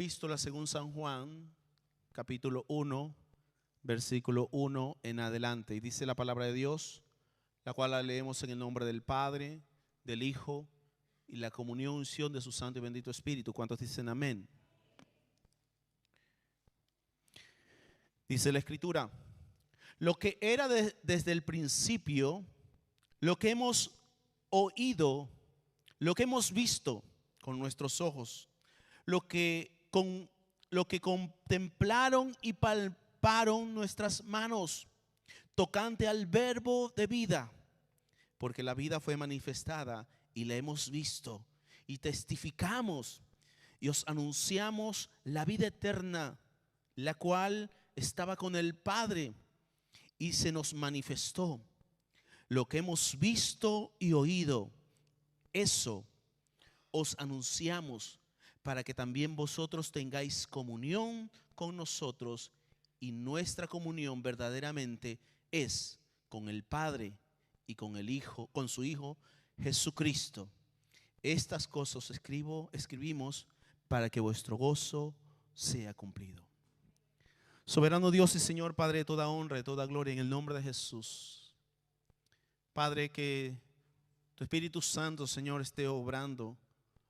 epístola según San Juan, capítulo 1, versículo 1 en adelante. Y dice la palabra de Dios, la cual la leemos en el nombre del Padre, del Hijo y la comunión y unción de su Santo y bendito Espíritu. ¿Cuántos dicen amén? Dice la Escritura: lo que era desde el principio, lo que hemos oído, lo que hemos visto con nuestros ojos, lo que contemplaron y palparon nuestras manos, tocante al verbo de vida, porque la vida fue manifestada y la hemos visto y testificamos y os anunciamos la vida eterna, la cual estaba con el Padre y se nos manifestó. Lo que hemos visto y oído, eso os anunciamos, para que también vosotros tengáis comunión con nosotros, y nuestra comunión verdaderamente es con el Padre y con el Hijo, con su Hijo Jesucristo. Estas cosas escribimos para que vuestro gozo sea cumplido. Soberano Dios y Señor, Padre de toda honra y toda gloria, en el nombre de Jesús, Padre, que tu Espíritu Santo, Señor, esté obrando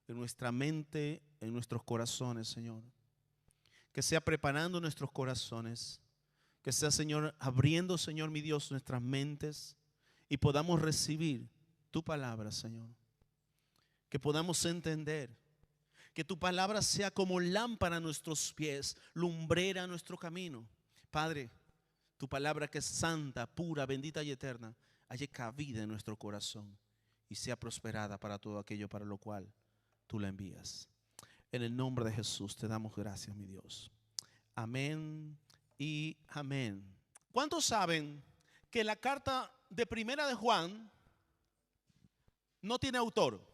en nuestra mente, en nuestros corazones, Señor. Que sea preparando nuestros corazones. Que sea, Señor, abriendo, Señor, mi Dios, nuestras mentes y podamos recibir tu palabra, Señor. Que podamos entender. Que tu palabra sea como lámpara a nuestros pies, lumbrera a nuestro camino. Padre, tu palabra que es santa, pura, bendita y eterna, haya cabida en nuestro corazón y sea prosperada para todo aquello para lo cual tú la envías. En el nombre de Jesús te damos gracias, mi Dios. Amén y amén. ¿Cuántos saben que la carta de Primera de Juan no tiene autor?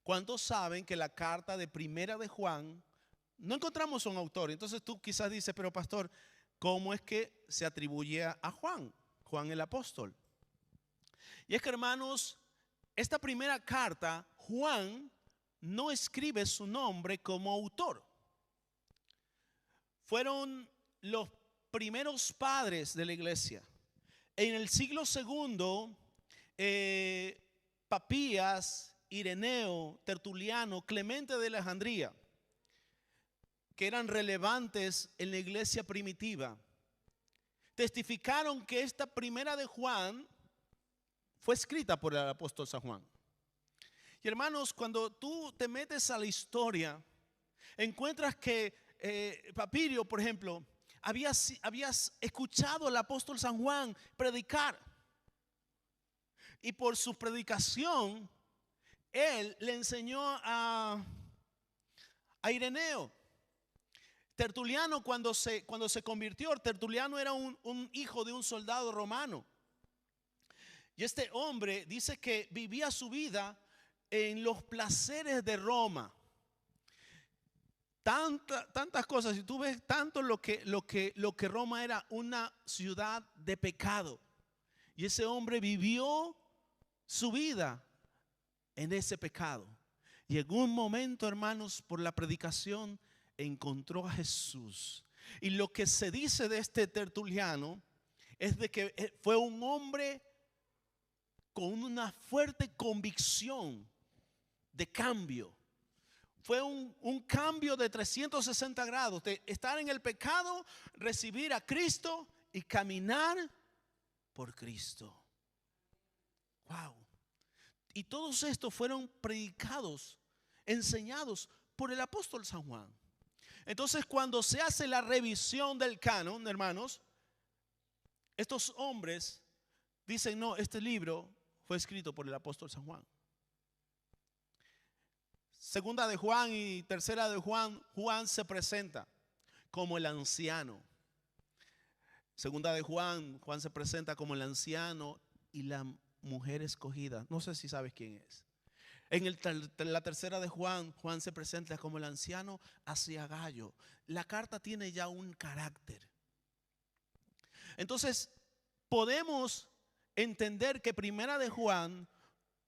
¿Cuántos saben que la carta de Primera de Juan no encontramos un autor? Entonces tú quizás dices, pero pastor, ¿cómo es que se atribuye a Juan? Juan el apóstol. Y es que, hermanos, esta primera carta, Juan no escribe su nombre como autor. Fueron los primeros padres de la iglesia. En el siglo segundo, Papías, Ireneo, Tertuliano, Clemente de Alejandría, que eran relevantes en la iglesia primitiva, testificaron que esta primera de Juan fue escrita por el apóstol San Juan. Y hermanos, cuando tú te metes a la historia, encuentras que Papirio, por ejemplo, habías escuchado al apóstol San Juan predicar. Y por su predicación, él le enseñó a Ireneo. Tertuliano, cuando se convirtió, Tertuliano era un hijo de un soldado romano. Y este hombre dice que vivía su vida en los placeres de Roma. Tantas cosas. Si tú ves tanto lo que Roma era una ciudad de pecado. Y ese hombre vivió su vida en ese pecado. Y en un momento, hermanos, por la predicación, encontró a Jesús. Y lo que se dice de este Tertuliano es de que fue un hombre con una fuerte convicción de cambio. Fue un cambio de 360 grados, de estar en el pecado, recibir a Cristo y caminar por Cristo. Wow. Y todos estos fueron predicados, enseñados por el apóstol San Juan. Entonces, cuando se hace la revisión del canon, hermanos, estos hombres dicen, no, este libro fue escrito por el apóstol San Juan. Segunda de Juan y tercera de Juan, Juan se presenta como el anciano. Segunda de Juan, Juan se presenta como el anciano y la mujer escogida. No sé si sabes quién es. En la tercera de Juan, Juan se presenta como el anciano hacia Gallo. La carta tiene ya un carácter. Entonces, podemos entender que Primera de Juan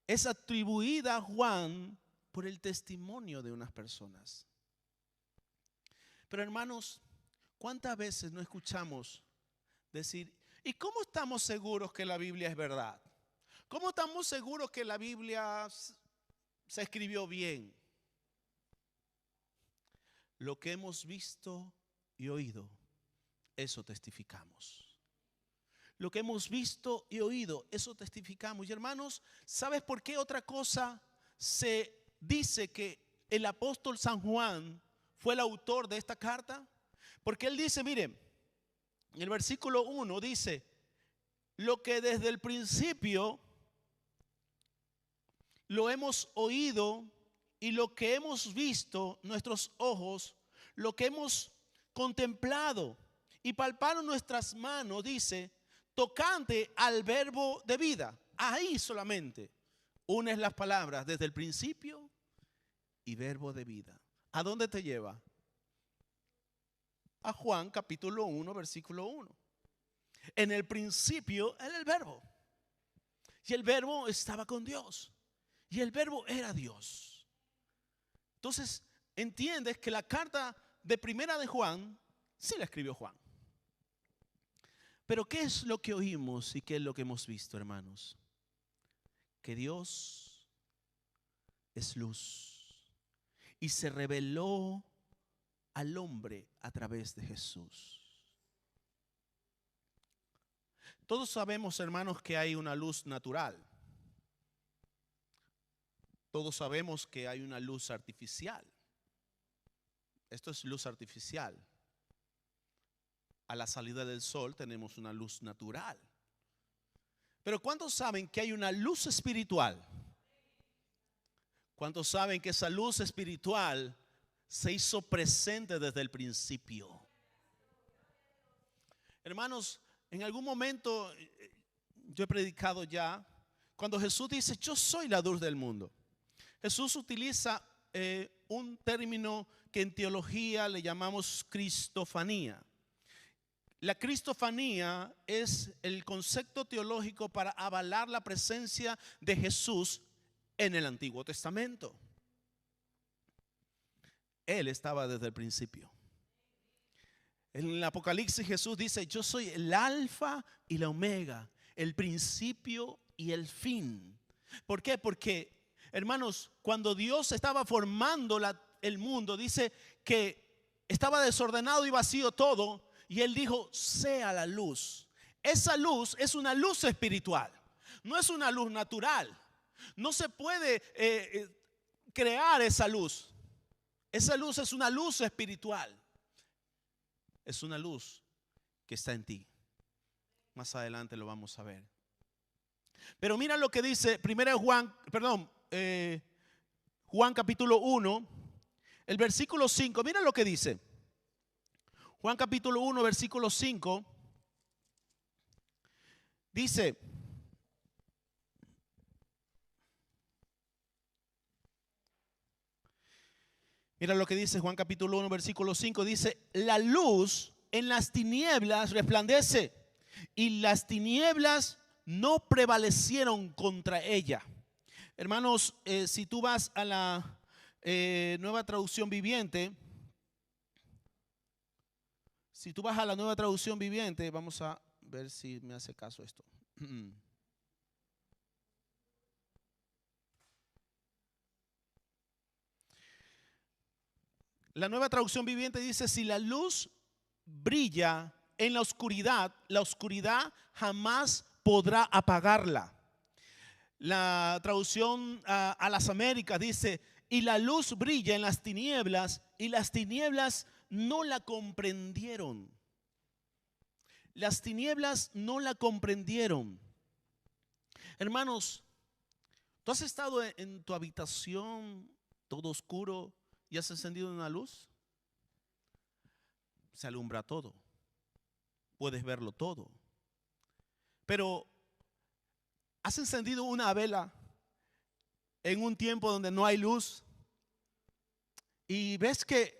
es atribuida a Juan por el testimonio de unas personas. Pero hermanos, ¿cuántas veces no escuchamos decir, ¿y cómo estamos seguros que la Biblia es verdad? ¿Cómo estamos seguros que la Biblia se escribió bien? Lo que hemos visto y oído, eso testificamos. Lo que hemos visto y oído, eso testificamos. Y hermanos, ¿sabes por qué otra cosa se dice que el apóstol San Juan fue el autor de esta carta? Porque él dice, miren, en el versículo 1 dice, lo que desde el principio lo hemos oído y lo que hemos visto nuestros ojos, lo que hemos contemplado y palparon nuestras manos, dice, tocante al verbo de vida. Ahí solamente unes las palabras desde el principio y verbo de vida. ¿A dónde te lleva? A Juan capítulo 1, versículo 1. En el principio era el verbo. Y el verbo estaba con Dios. Y el verbo era Dios. Entonces, entiendes que la carta de primera de Juan, sí la escribió Juan. Pero ¿qué es lo que oímos y qué es lo que hemos visto, hermanos? Que Dios es luz y se reveló al hombre a través de Jesús. Todos sabemos, hermanos, que hay una luz natural. Todos sabemos que hay una luz artificial. Esto es luz artificial. A la salida del sol tenemos una luz natural. Pero ¿cuántos saben que hay una luz espiritual? ¿Cuántos saben que esa luz espiritual se hizo presente desde el principio? Hermanos, en algún momento yo he predicado ya, cuando Jesús dice, yo soy la luz del mundo. Jesús utiliza un término que en teología le llamamos cristofanía. La cristofanía es el concepto teológico para avalar la presencia de Jesús en el Antiguo Testamento. Él estaba desde el principio. En el Apocalipsis Jesús dice, yo soy el alfa y la omega, el principio y el fin. ¿Por qué? Porque, hermanos, cuando Dios estaba formando el mundo, dice que estaba desordenado y vacío todo, y Él dijo, sea la luz. Esa luz es una luz espiritual, no es una luz natural. No se puede crear esa luz. Esa luz es una luz espiritual. Es una luz que está en ti. Más adelante lo vamos a ver. Pero mira lo que dice Juan capítulo 1, el versículo 5. Mira lo que dice. Juan capítulo 1, versículo 5. Dice, mira lo que dice Juan capítulo 1, versículo 5. Dice, la luz en las tinieblas resplandece y las tinieblas no prevalecieron contra ella. Hermanos, si tú vas a la nueva traducción viviente, vamos a ver si me hace caso esto. La nueva traducción viviente dice, si la luz brilla en la oscuridad jamás podrá apagarla. La traducción a las Américas dice, y la luz brilla en las tinieblas y las tinieblas no la comprendieron. Las tinieblas no la comprendieron. Hermanos, ¿tú has estado en tu habitación todo oscuro y has encendido una luz? Se alumbra todo. Puedes verlo todo. Pero ¿has encendido una vela en un tiempo donde no hay luz? Y ves que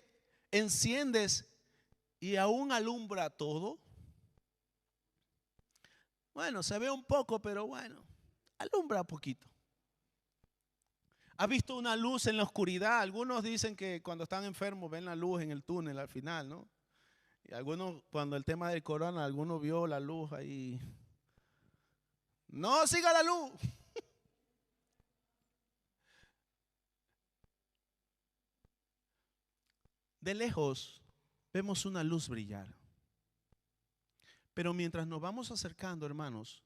enciendes y aún alumbra todo. Bueno, se ve un poco, pero bueno, alumbra poquito. ¿Ha visto una luz en la oscuridad? Algunos dicen que cuando están enfermos ven la luz en el túnel al final, ¿no? Y algunos, cuando el tema del corona, algunos vio la luz ahí. No siga la luz. De lejos vemos una luz brillar. Pero mientras nos vamos acercando, hermanos,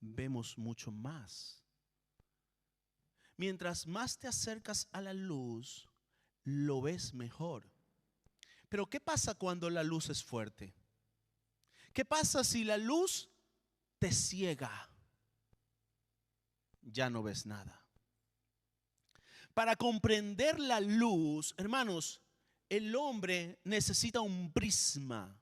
vemos mucho más. Mientras más te acercas a la luz, lo ves mejor. Pero ¿qué pasa cuando la luz es fuerte? ¿Qué pasa si la luz te ciega? Ya no ves nada. Para comprender la luz, hermanos, el hombre necesita un prisma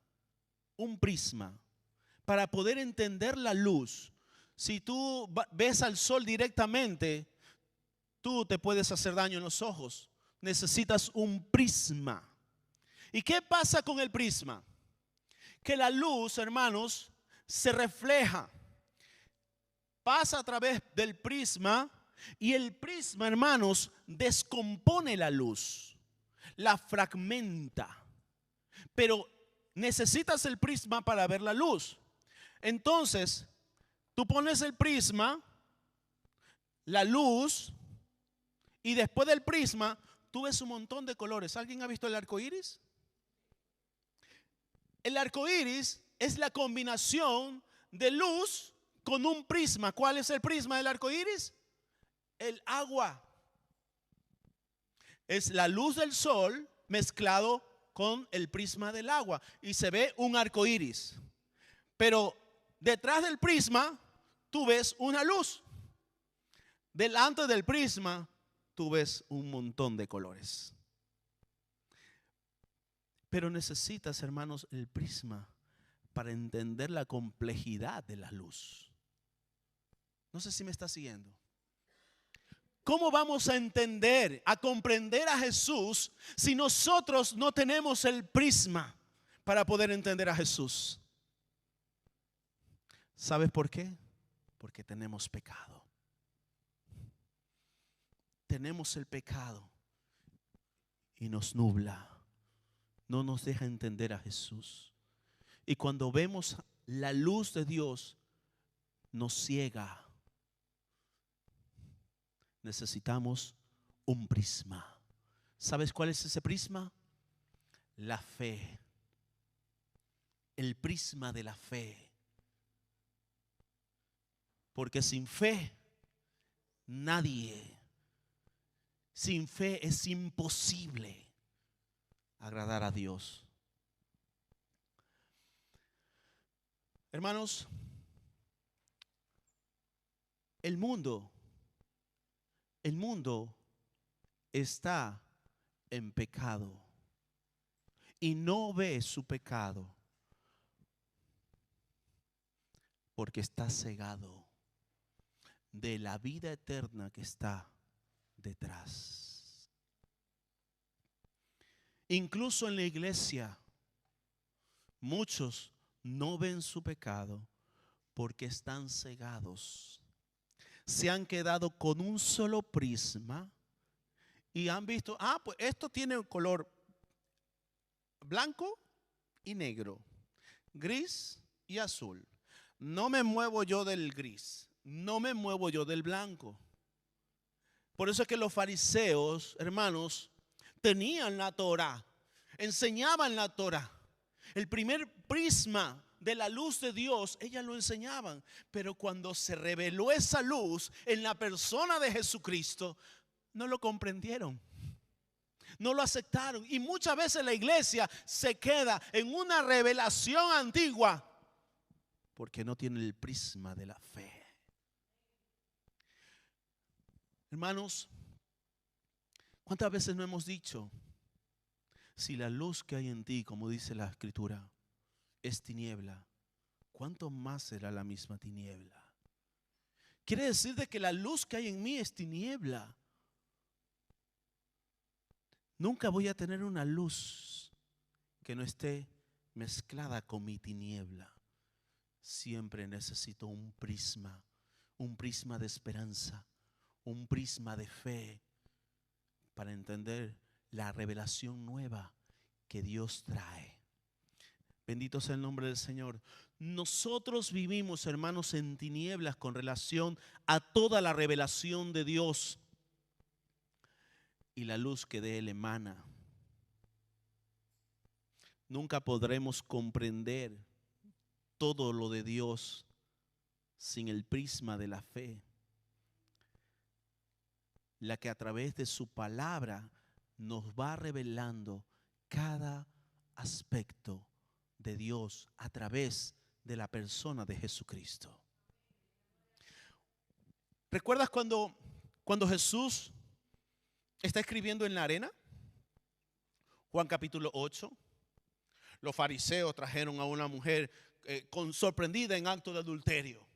para poder entender la luz. Si tú ves al sol directamente, tú te puedes hacer daño en los ojos. Necesitas un prisma. ¿Y qué pasa con el prisma? Que la luz, hermanos, se refleja, pasa a través del prisma, y el prisma, hermanos, descompone la luz, la fragmenta. Pero necesitas el prisma para ver la luz. Entonces, tú pones el prisma, la luz, y después del prisma, tú ves un montón de colores. ¿Alguien ha visto el arco iris? El arco iris es la combinación de luz con un prisma. ¿Cuál es el prisma del arco iris? El agua. Es la luz del sol mezclado con el prisma del agua y se ve un arco iris. Pero detrás del prisma tú ves una luz. Delante del prisma tú ves un montón de colores. Pero necesitas, hermanos, el prisma para entender la complejidad de la luz. No sé si me está siguiendo. ¿Cómo vamos a entender, a comprender a Jesús si nosotros no tenemos el prisma para poder entender a Jesús? ¿Sabes por qué? Porque tenemos pecado. Tenemos el pecado y nos nubla. No nos deja entender a Jesús. Y cuando vemos la luz de Dios, nos ciega. Necesitamos un prisma. ¿Sabes cuál es ese prisma? La fe. El prisma de la fe. Porque sin fe, sin fe es imposible agradar a Dios. Hermanos, el mundo está en pecado y no ve su pecado porque está cegado de la vida eterna que está detrás. Incluso en la iglesia, muchos no ven su pecado porque están cegados. Se han quedado con un solo prisma y han visto, pues esto tiene un color blanco y negro, gris y azul. No me muevo yo del gris, no me muevo yo del blanco. Por eso es que los fariseos, hermanos, tenían la Torá, enseñaban la Torá. El primer prisma de la luz de Dios, ellas lo enseñaban. Pero cuando se reveló esa luz en la persona de Jesucristo, no lo comprendieron, no lo aceptaron. Y muchas veces la iglesia se queda en una revelación antigua porque no tiene el prisma de la fe. Hermanos, ¿cuántas veces no hemos dicho? Si la luz que hay en ti, como dice la Escritura, es tiniebla, ¿cuánto más será la misma tiniebla? Quiere decir de que la luz que hay en mí es tiniebla. Nunca voy a tener una luz que no esté mezclada con mi tiniebla. Siempre necesito un prisma de esperanza, un prisma de fe, para entender la revelación nueva que Dios trae. Bendito sea el nombre del Señor. Nosotros vivimos, hermanos, en tinieblas con relación a toda la revelación de Dios y la luz que de Él emana. Nunca podremos comprender todo lo de Dios sin el prisma de la fe, la que a través de su palabra nos va revelando cada aspecto de Dios a través de la persona de Jesucristo. ¿Recuerdas cuando Jesús está escribiendo en la arena? Juan capítulo 8. Los fariseos trajeron a una mujer sorprendida en acto de adulterio.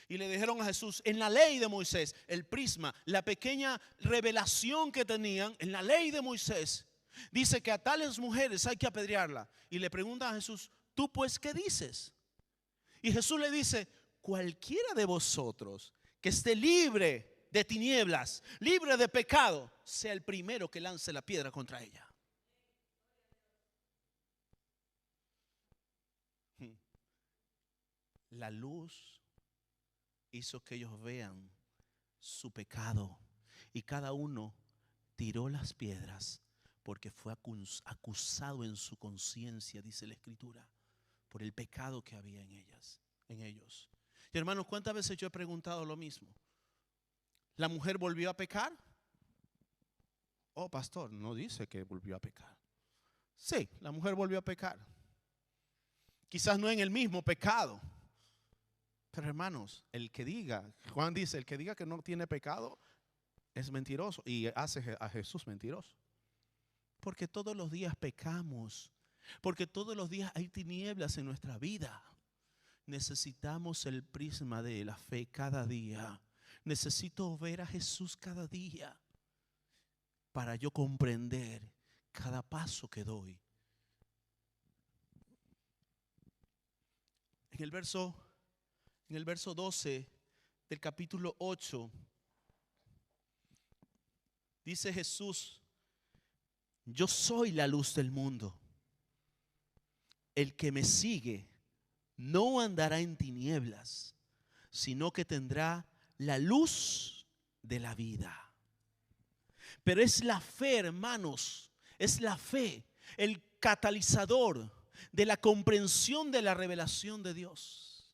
Y le dijeron a Jesús, en la ley de Moisés, el prisma, la pequeña revelación que tenían en la ley de Moisés, dice que a tales mujeres hay que apedrearla. Y le preguntan a Jesús, ¿tú pues qué dices? Y Jesús le dice, cualquiera de vosotros que esté libre de tinieblas, libre de pecado, sea el primero que lance la piedra contra ella. La luz hizo que ellos vean su pecado y cada uno tiró las piedras porque fue acusado en su conciencia, dice la Escritura, por el pecado que había en ellos. Y hermanos, ¿cuántas veces yo he preguntado lo mismo? ¿La mujer volvió a pecar? Oh, pastor, no dice que volvió a pecar. Sí, la mujer volvió a pecar. Quizás no en el mismo pecado. Pero hermanos, el que diga, Juan dice, el que diga que no tiene pecado es mentiroso y hace a Jesús mentiroso. Porque todos los días pecamos, porque todos los días hay tinieblas en nuestra vida. Necesitamos el prisma de la fe cada día. Necesito ver a Jesús cada día para yo comprender cada paso que doy. En el verso 12 del capítulo 8 dice Jesús, yo soy la luz del mundo. El que me sigue no andará en tinieblas, sino que tendrá la luz de la vida. Pero es la fe, hermanos, es la fe el catalizador de la comprensión de la revelación de Dios.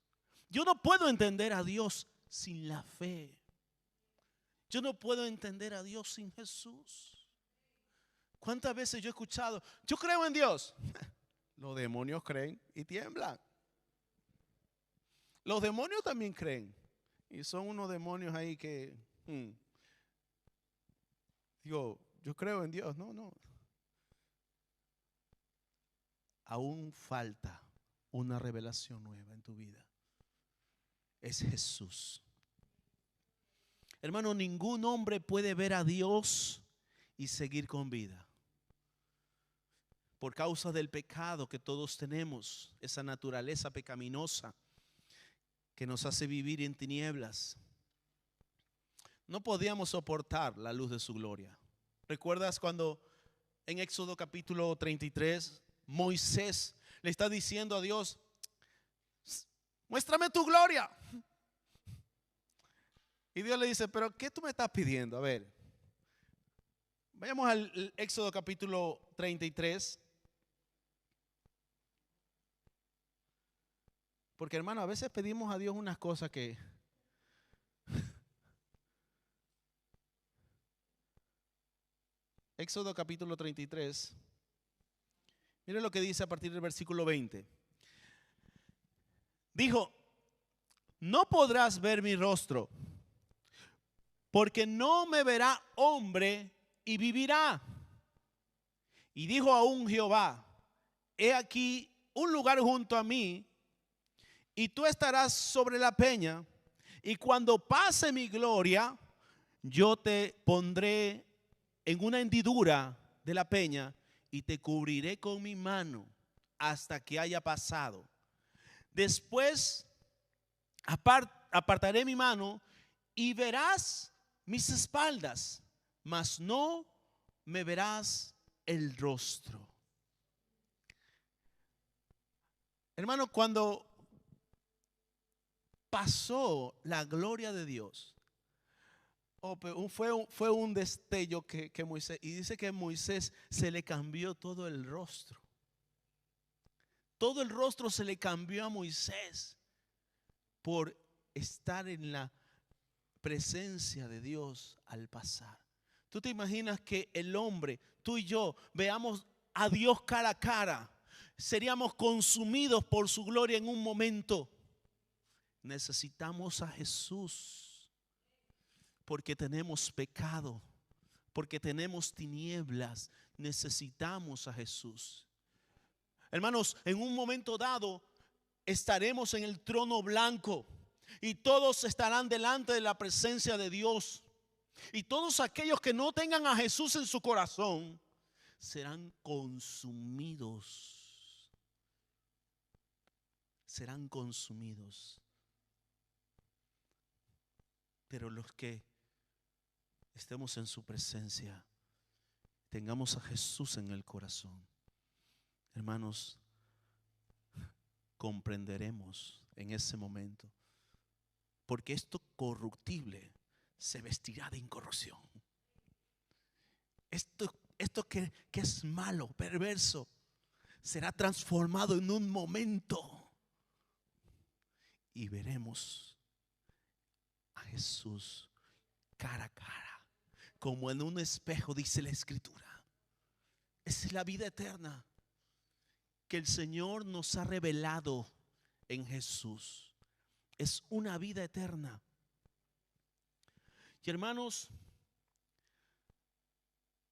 Yo no puedo entender a Dios sin la fe. Yo no puedo entender a Dios sin Jesús. ¿Cuántas veces yo he escuchado, yo creo en Dios? Los demonios creen y tiemblan. Los demonios también creen. Y son unos demonios ahí que, digo, yo creo en Dios. No. Aún falta una revelación nueva en tu vida. Es Jesús. Hermano, ningún hombre puede ver a Dios y seguir con vida. Por causa del pecado que todos tenemos, esa naturaleza pecaminosa que nos hace vivir en tinieblas. No podíamos soportar la luz de su gloria. ¿Recuerdas cuando en Éxodo capítulo 33 Moisés le está diciendo a Dios, muéstrame tu gloria? Y Dios le dice, pero ¿qué tú me estás pidiendo? A ver, vayamos al Éxodo capítulo 33. Porque hermano, a veces pedimos a Dios unas cosas que Éxodo capítulo 33. Miren lo que dice a partir del versículo 20. Dijo, no podrás ver mi rostro, porque no me verá hombre y vivirá. Y dijo aún Jehová, he aquí un lugar junto a mí, y tú estarás sobre la peña, y cuando pase mi gloria, yo te pondré en una hendidura de la peña, y te cubriré con mi mano hasta que haya pasado. Después apartaré mi mano y verás mis espaldas, mas no me verás el rostro. Hermano, cuando pasó la gloria de Dios, fue un destello que Moisés, y dice que Moisés se le cambió todo el rostro. Todo el rostro se le cambió a Moisés por estar en la presencia de Dios al pasar. ¿Tú te imaginas que el hombre, tú y yo, veamos a Dios cara a cara? Seríamos consumidos por su gloria en un momento. Necesitamos a Jesús porque tenemos pecado, porque tenemos tinieblas. Necesitamos a Jesús. Hermanos, en un momento dado estaremos en el trono blanco y todos estarán delante de la presencia de Dios. Y todos aquellos que no tengan a Jesús en su corazón serán consumidos. Serán consumidos. Pero los que estemos en su presencia, tengamos a Jesús en el corazón, hermanos, comprenderemos en ese momento, porque esto corruptible se vestirá de incorrupción. Esto que es malo, perverso, será transformado en un momento y veremos a Jesús cara a cara, como en un espejo, dice la Escritura. Esa es la vida eterna que el Señor nos ha revelado en Jesús. Es una vida eterna. Y hermanos,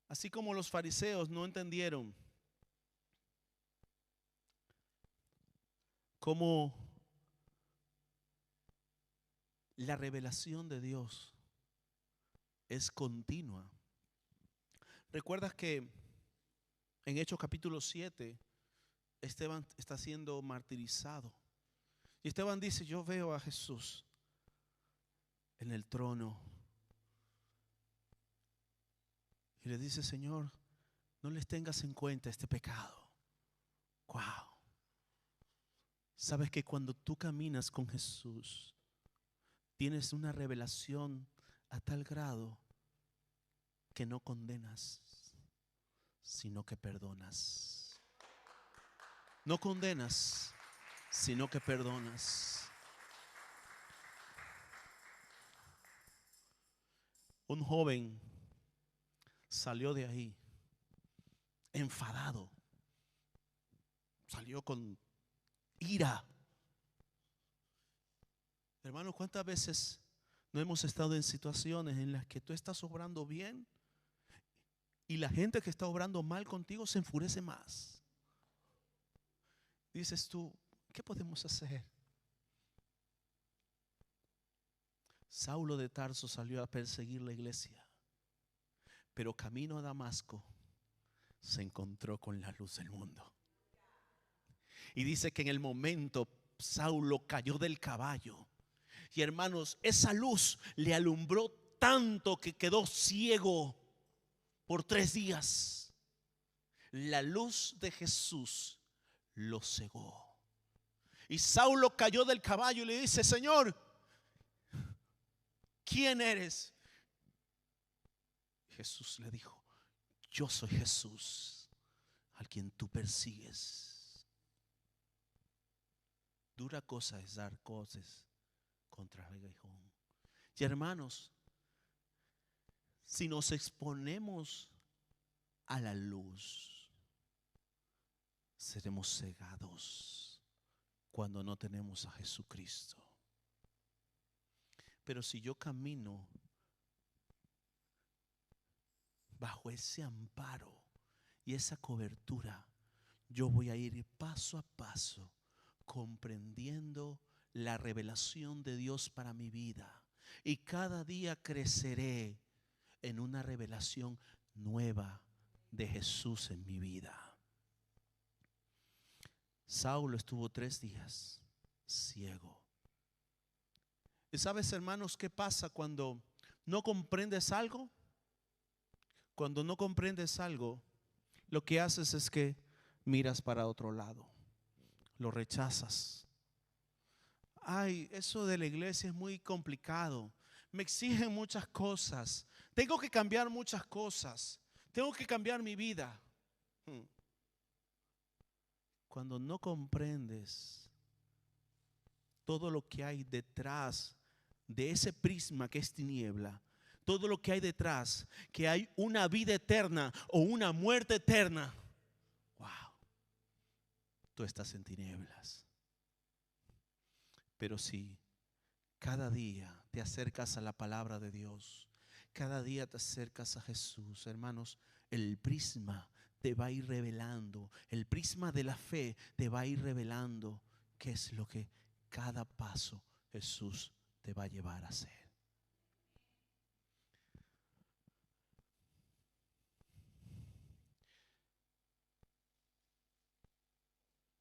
así como los fariseos no entendieron cómo la revelación de Dios es continua. ¿Recuerdas que en Hechos capítulo 7 Esteban está siendo martirizado? Y Esteban dice: yo veo a Jesús en el trono. Y le dice: Señor, no les tengas en cuenta este pecado. Wow. Sabes que cuando tú caminas con Jesús, tienes una revelación a tal grado que no condenas, sino que perdonas. No condenas, sino que perdonas. Un joven salió de ahí enfadado, salió con ira. Hermano, ¿cuántas veces no hemos estado en situaciones en las que tú estás obrando bien y la gente que está obrando mal contigo se enfurece más? Dices tú: ¿qué podemos hacer? Saulo de Tarso salió a perseguir la iglesia, pero camino a Damasco se encontró con la luz del mundo. Y dice que en el momento Saulo cayó del caballo. Y hermanos, esa luz le alumbró tanto que quedó ciego por 3 días. La luz de Jesús lo cegó. Y Saulo cayó del caballo y le dice: Señor, ¿quién eres? Jesús le dijo: yo soy Jesús, al quien tú persigues. Dura cosa es dar cosas contra el aguijón. Y hermanos, si nos exponemos a la luz, seremos cegados cuando no tenemos a Jesucristo. Pero si yo camino bajo ese amparo y esa cobertura, yo voy a ir paso a paso comprendiendo la revelación de Dios para mi vida, y cada día creceré en una revelación nueva de Jesús en mi vida. Saulo estuvo 3 días ciego. ¿Y sabes, hermanos, qué pasa cuando no comprendes algo? cuando no comprendes algo, lo que haces es que miras para otro lado, lo rechazas. Ay, eso de la iglesia es muy complicado. Me exigen muchas cosas. Tengo que cambiar muchas cosas. Tengo que cambiar mi vida. Cuando no comprendes todo lo que hay detrás de ese prisma que es tiniebla, todo lo que hay detrás, que hay una vida eterna o una muerte eterna, wow, tú estás en tinieblas. Pero si cada día te acercas a la palabra de Dios, cada día te acercas a Jesús, hermanos, el prisma te va a ir revelando, el prisma de la fe te va a ir revelando qué es lo que cada paso Jesús te va a llevar a hacer.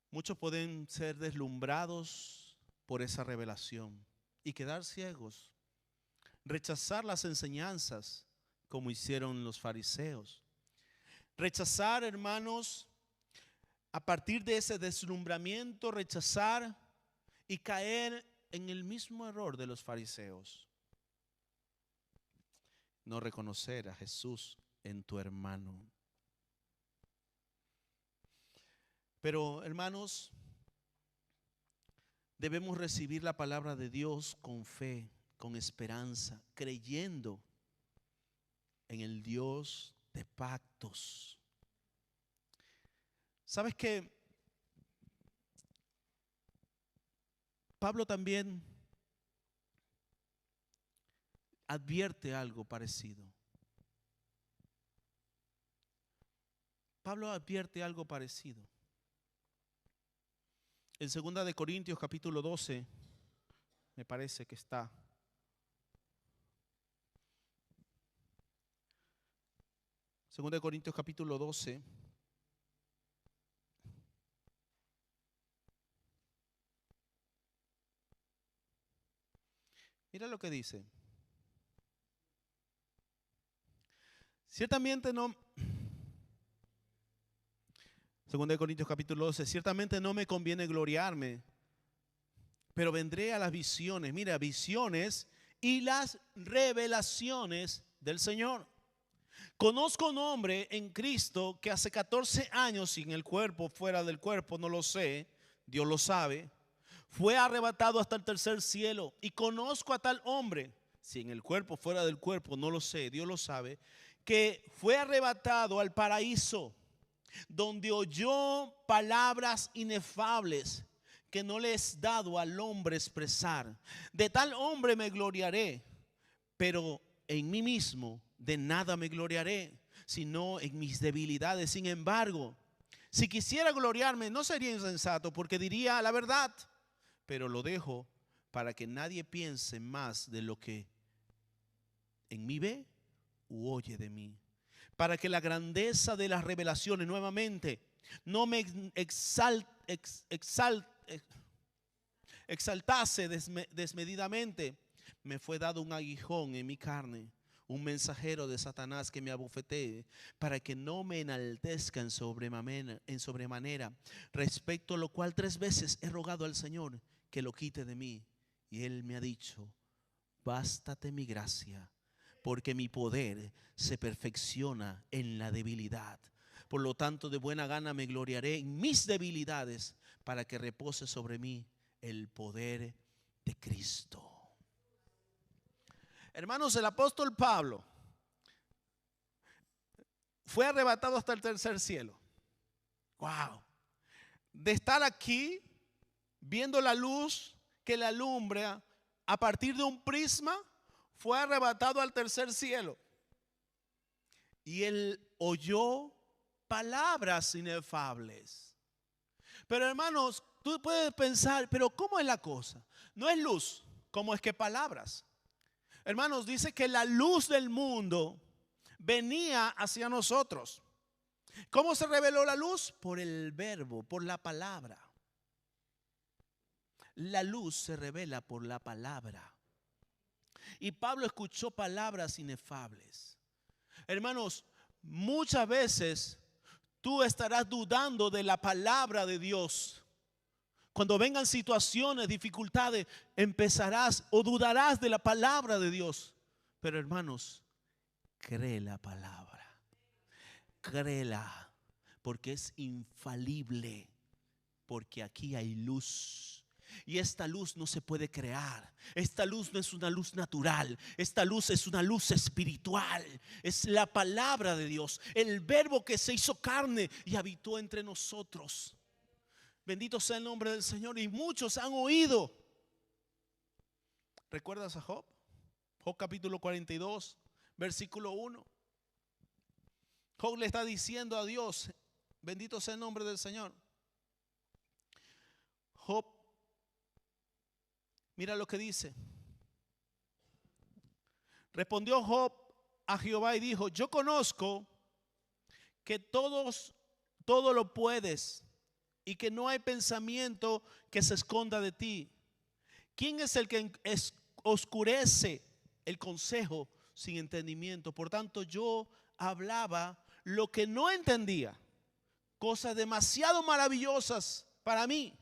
Muchos pueden ser deslumbrados por esa revelación y quedar ciegos, rechazar las enseñanzas como hicieron los fariseos. Rechazar, hermanos, a partir de ese deslumbramiento, rechazar y caer en el mismo error de los fariseos. No reconocer a Jesús en tu hermano. Pero, hermanos, debemos recibir la palabra de Dios con fe, con esperanza, creyendo en el Dios de pactos. ¿Sabes qué? Pablo también advierte algo parecido. Pablo advierte algo parecido. En 2 de Corintios capítulo 12, me parece que está. Segunda de Corintios capítulo 12. Mira lo que dice. Ciertamente no. Segunda de Corintios capítulo 12. Ciertamente no me conviene gloriarme, pero vendré a las visiones. Mira, visiones y las revelaciones del Señor. Conozco un hombre en Cristo que hace 14 años, sin el cuerpo, fuera del cuerpo, no lo sé, Dios lo sabe, fue arrebatado hasta el tercer cielo. Y conozco a tal hombre, si en el cuerpo, fuera del cuerpo, no lo sé, Dios lo sabe, que fue arrebatado al paraíso, donde oyó palabras inefables que no le es dado al hombre expresar. De tal hombre me gloriaré, pero en mí mismo de nada me gloriaré, sino en mis debilidades. Sin embargo, si quisiera gloriarme, no sería insensato, porque diría la verdad, pero lo dejo para que nadie piense más de lo que en mí ve u oye de mí, para que la grandeza de las revelaciones nuevamente no me exaltase desmedidamente. Me fue dado un aguijón en mi carne, un mensajero de Satanás que me abofetee, para que no me enaltezca en sobremanera, respecto a lo cual 3 veces he rogado al Señor que lo quite de mí. Y Él me ha dicho: bástate mi gracia, porque mi poder se perfecciona en la debilidad. Por lo tanto, de buena gana me gloriaré en mis debilidades, para que repose sobre mí el poder de Cristo. Hermanos, el apóstol Pablo fue arrebatado hasta el tercer cielo. Wow. De estar aquí viendo la luz que le alumbra a partir de un prisma, fue arrebatado al tercer cielo. Y él oyó palabras inefables. Pero hermanos, tú puedes pensar, pero ¿cómo es la cosa? No es luz, ¿cómo es que palabras? Hermanos, dice que la luz del mundo venía hacia nosotros. ¿Cómo se reveló la luz? Por el verbo, por la palabra. La luz se revela por la palabra. Y Pablo escuchó palabras inefables. Hermanos, muchas veces tú estarás dudando de la palabra de Dios. Cuando vengan situaciones, dificultades, empezarás o dudarás de la palabra de Dios. Pero hermanos, cree la palabra. Créela, porque es infalible. Porque aquí hay luz. Y esta luz no se puede crear. Esta luz no es una luz natural. Esta luz es una luz espiritual. Es la palabra de Dios. El verbo que se hizo carne y habitó entre nosotros. Bendito sea el nombre del Señor. Y muchos han oído. ¿Recuerdas a Job? Job capítulo 42, versículo 1. Job le está diciendo a Dios, bendito sea el nombre del Señor. Job, mira lo que dice. Respondió Job a Jehová y dijo: yo conozco que todo lo puedes y que no hay pensamiento que se esconda de ti. ¿Quién es el que oscurece el consejo sin entendimiento? Por tanto, yo hablaba lo que no entendía, cosas demasiado maravillosas para mí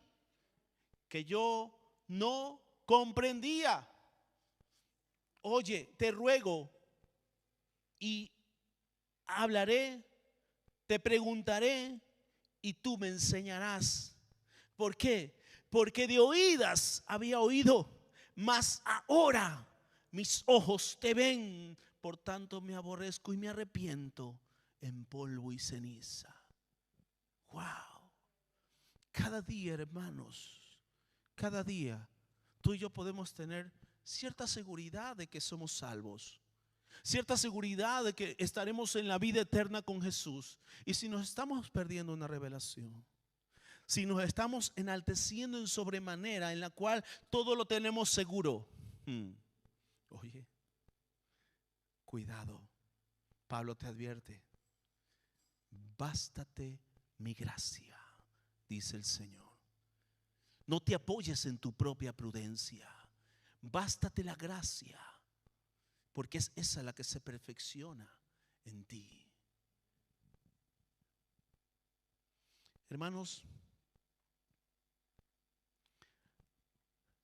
que yo no comprendía. Oye, te ruego y hablaré, te preguntaré y tú me enseñarás. ¿Por qué? Porque de oídas había oído, mas ahora mis ojos te ven. Por tanto me aborrezco y me arrepiento en polvo y ceniza. Wow. Cada día, hermanos, cada día tú y yo podemos tener cierta seguridad de que somos salvos, cierta seguridad de que estaremos en la vida eterna con Jesús. Y si nos estamos perdiendo una revelación, si nos estamos enalteciendo en sobremanera, en la cual todo lo tenemos seguro, oye, cuidado. Pablo te advierte: bástate mi gracia, dice el Señor. No te apoyes en tu propia prudencia. Bástate la gracia, porque es esa la que se perfecciona en ti. Hermanos,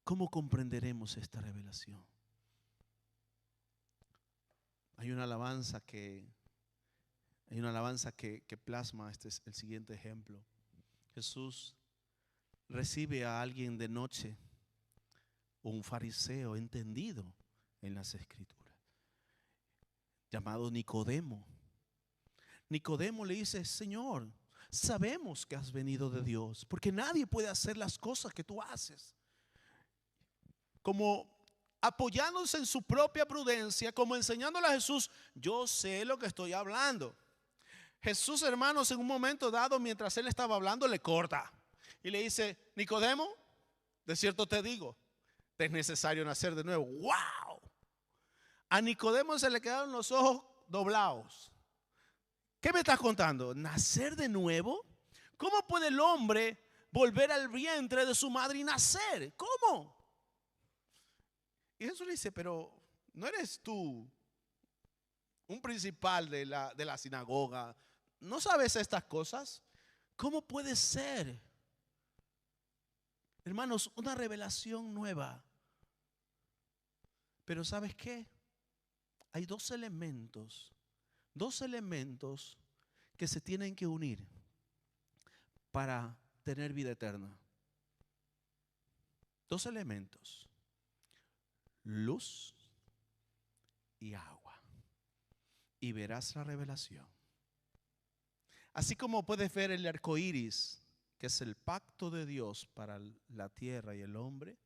¿cómo comprenderemos esta revelación? Hay una alabanza que plasma este es el siguiente ejemplo. Jesús recibe a alguien de noche, un fariseo entendido en las escrituras, llamado Nicodemo. Nicodemo le dice: Señor, sabemos que has venido de Dios, porque nadie puede hacer las cosas que tú haces. Como apoyándose en su propia prudencia, como enseñándole a Jesús: yo sé lo que estoy hablando. Jesús, hermanos, en un momento dado, mientras él estaba hablando, le corta y le dice: Nicodemo, de cierto te digo, te es necesario nacer de nuevo. ¡Wow! A Nicodemo se le quedaron los ojos doblados. ¿Qué me estás contando? ¿Nacer de nuevo? ¿Cómo puede el hombre volver al vientre de su madre y nacer? ¿Cómo? Y Jesús le dice: pero ¿no eres tú un principal de la sinagoga? ¿No sabes estas cosas? ¿Cómo puede ser? Hermanos, una revelación nueva. Pero ¿sabes qué? Hay dos elementos que se tienen que unir para tener vida eterna. Dos elementos: luz y agua. Y verás la revelación. Así como puedes ver el arco iris, que es el pacto de Dios para la tierra y el hombre,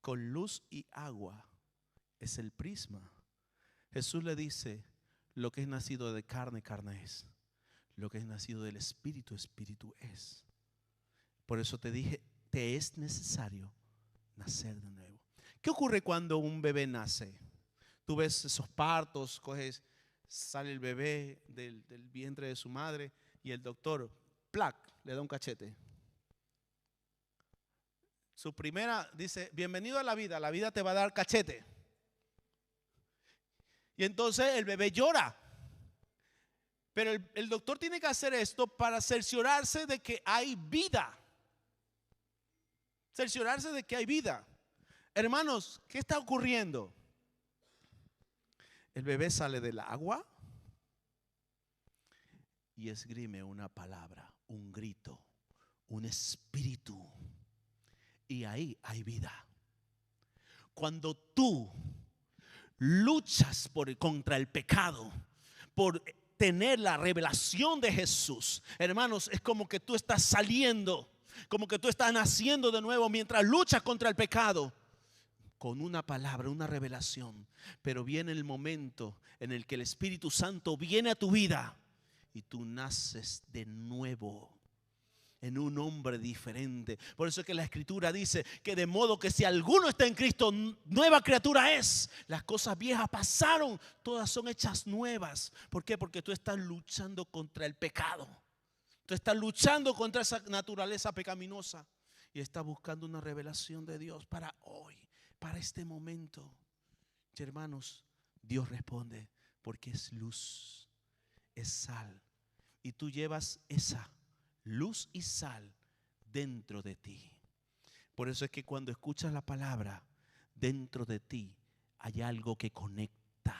con luz y agua es el prisma. Jesús le dice: lo que es nacido de carne, carne es. Lo que es nacido del espíritu, espíritu es. Por eso te dije, te es necesario nacer de nuevo. ¿Qué ocurre cuando un bebé nace? Tú ves esos partos, sale el bebé del vientre de su madre y el doctor, ¡plac!, le da un cachete. Su primera dice: bienvenido a la vida te va a dar cachete. Y entonces el bebé llora. Pero el doctor tiene que hacer esto para cerciorarse de que hay vida. Cerciorarse de que hay vida. Hermanos, ¿qué está ocurriendo? El bebé sale del agua y esgrime una palabra, un grito, un espíritu. Y ahí hay vida. Cuando tú luchas contra el pecado, por tener la revelación de Jesús, hermanos, es como que tú estás saliendo, como que tú estás naciendo de nuevo mientras luchas contra el pecado. Con una palabra, una revelación. Pero viene el momento en el que el Espíritu Santo viene a tu vida y tú naces de nuevo en un hombre diferente. Por eso es que la Escritura dice que de modo que si alguno está en Cristo, nueva criatura es. Las cosas viejas pasaron, todas son hechas nuevas. ¿Por qué? Porque tú estás luchando contra el pecado. Tú estás luchando contra esa naturaleza pecaminosa y estás buscando una revelación de Dios para hoy, para este momento. Y hermanos, Dios responde porque es luz, es sal. Y tú llevas esa luz y sal dentro de ti. Por eso es que cuando escuchas la palabra, dentro de ti hay algo que conecta.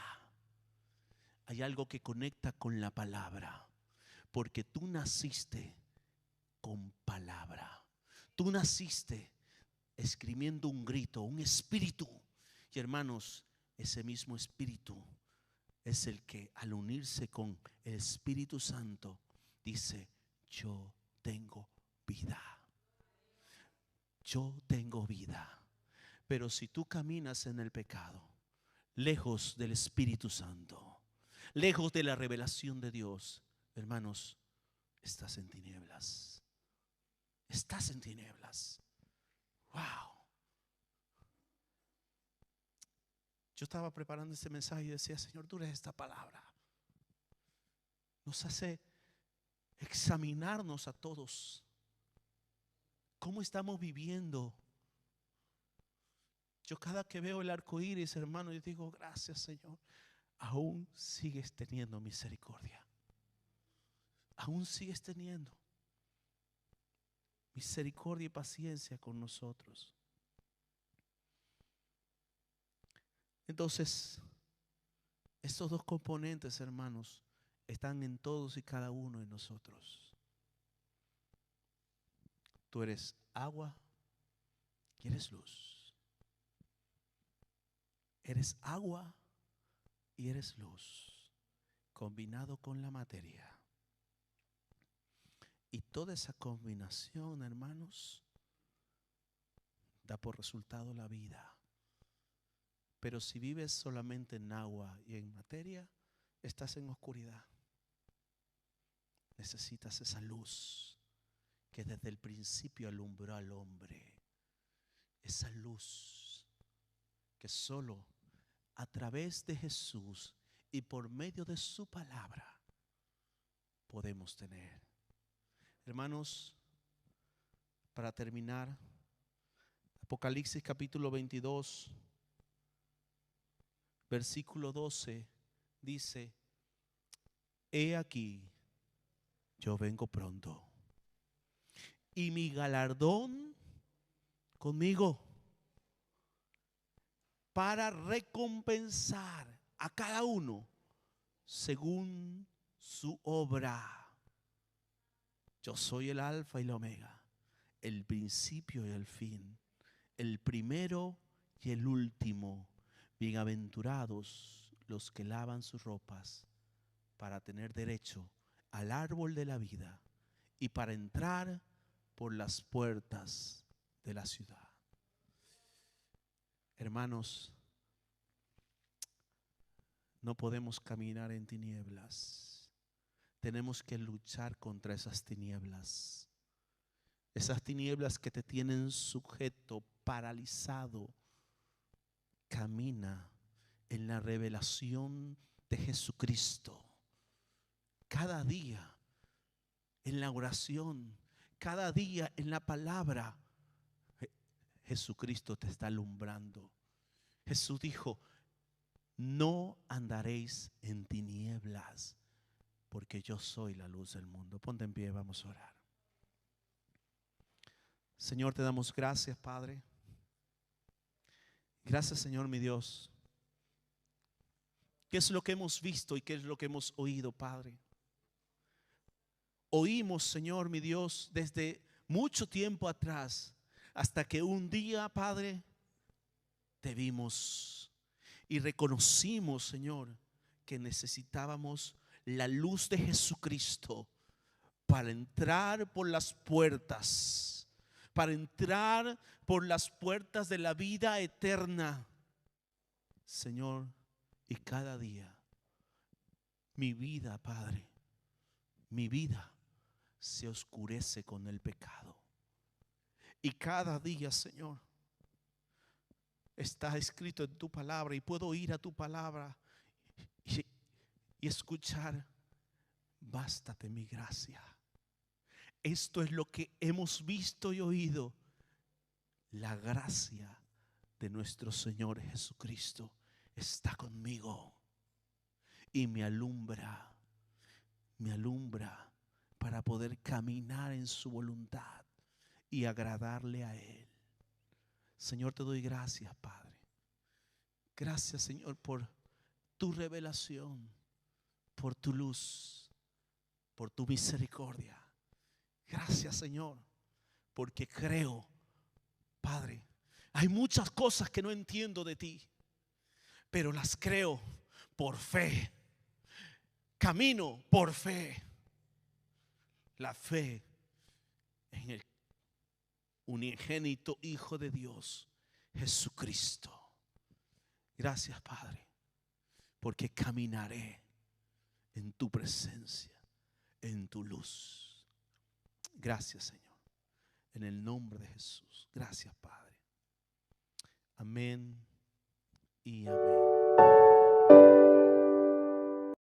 Hay algo que conecta con la palabra. Porque tú naciste con palabra. Tú naciste escribiendo un grito, un espíritu. Y hermanos, ese mismo espíritu es el que al unirse con el Espíritu Santo dice: yo tengo vida. Yo tengo vida. Pero si tú caminas en el pecado, lejos del Espíritu Santo, lejos de la revelación de Dios, hermanos, estás en tinieblas. Estás en tinieblas. Wow. Yo estaba preparando este mensaje y decía: Señor, tú eres esta palabra. Nos hace examinarnos a todos. ¿Cómo estamos viviendo? Yo cada que veo el arco iris, hermano, yo digo: gracias, Señor. Aún sigues teniendo misericordia. Aún sigues teniendo misericordia y paciencia con nosotros. Entonces, estos dos componentes, hermanos, están en todos y cada uno de nosotros. Tú eres agua y eres luz. Eres agua y eres luz, combinado con la materia. Y toda esa combinación, hermanos, da por resultado la vida. Pero si vives solamente en agua y en materia, estás en oscuridad. Necesitas esa luz que desde el principio alumbró al hombre. Esa luz que solo a través de Jesús y por medio de su palabra podemos tener. Hermanos, para terminar, Apocalipsis capítulo 22, versículo 12 dice: he aquí, yo vengo pronto, y mi galardón conmigo, para recompensar a cada uno según su obra. Yo soy el alfa y la omega, el principio y el fin, el primero y el último. Bienaventurados los que lavan sus ropas para tener derecho al árbol de la vida y para entrar por las puertas de la ciudad. Hermanos, no podemos caminar en tinieblas. Tenemos que luchar contra esas tinieblas. Esas tinieblas que te tienen sujeto, paralizado. Camina en la revelación de Jesucristo. Cada día en la oración, cada día en la palabra, Jesucristo te está alumbrando. Jesús dijo: no andaréis en tinieblas, porque yo soy la luz del mundo. Ponte en pie, vamos a orar. Señor, te damos gracias, Padre. Gracias, Señor, mi Dios. ¿Qué es lo que hemos visto y qué es lo que hemos oído, Padre? Oímos, Señor, mi Dios, desde mucho tiempo atrás, hasta que un día, Padre, te vimos y reconocimos, Señor, que necesitábamos la luz de Jesucristo para entrar por las puertas, para entrar por las puertas de la vida eterna, Señor. Y cada día mi vida, Padre, mi vida se oscurece con el pecado. Y cada día, Señor, está escrito en tu palabra y puedo ir a tu palabra y escuchar: bástate mi gracia. Esto es lo que hemos visto y oído. La gracia de nuestro Señor Jesucristo está conmigo y me alumbra para poder caminar en su voluntad y agradarle a Él. Señor, te doy gracias, Padre. Gracias, Señor, por tu revelación, por tu luz, por tu misericordia. Gracias, Señor, porque creo, Padre, hay muchas cosas que no entiendo de ti, pero las creo por fe. Camino por fe. La fe en el unigénito Hijo de Dios, Jesucristo. Gracias, Padre, porque caminaré en tu presencia, en tu luz. Gracias, Señor, en el nombre de Jesús. Gracias, Padre. Amén y amén.